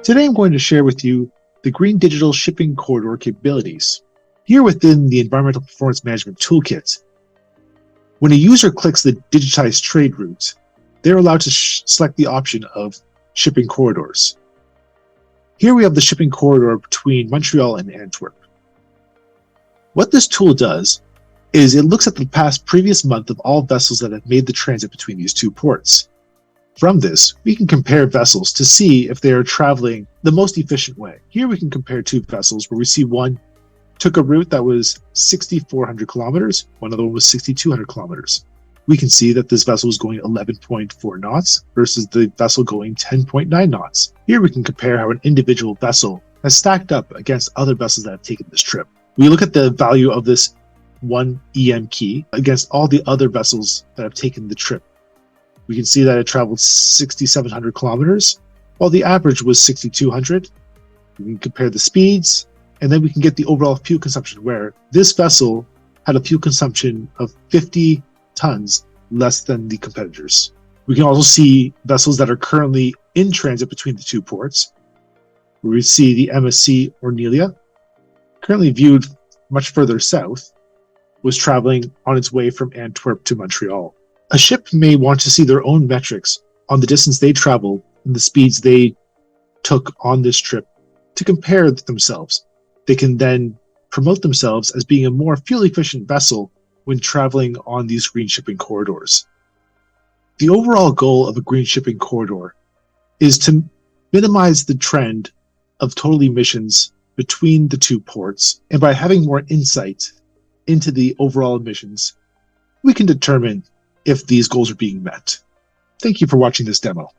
Today I'm going to share with you the Green Digital Shipping Corridor capabilities. Here within the Environmental Performance Management Toolkit, when a user clicks the digitized trade route, they're allowed to select the option of shipping corridors. Here we have the shipping corridor between Montreal and Antwerp. What this tool does is it looks at the previous month of all vessels that have made the transit between these two ports. From this, we can compare vessels to see if they are traveling the most efficient way. Here we can compare two vessels where we see one took a route that was 6,400 kilometers, one other one was 6,200 kilometers. We can see that this vessel is going 11.4 knots versus the vessel going 10.9 knots. Here we can compare how an individual vessel has stacked up against other vessels that have taken this trip. We look at the value of this one EM key against all the other vessels that have taken the trip. We can see that it traveled 6,700 kilometers, while the average was 6,200. We can compare the speeds, and then we can get the overall fuel consumption, where this vessel had a fuel consumption of 50 tons less than the competitors. We can also see vessels that are currently in transit between the two ports, where we see the MSC Ornelia, currently viewed much further south, was traveling on its way from Antwerp to Montreal. A ship may want to see their own metrics on the distance they traveled and the speeds they took on this trip to compare themselves. They can then promote themselves as being a more fuel-efficient vessel when traveling on these green shipping corridors. The overall goal of a green shipping corridor is to minimize the trend of total emissions between the two ports, and by having more insight into the overall emissions, we can determine if these goals are being met. Thank you for watching this demo.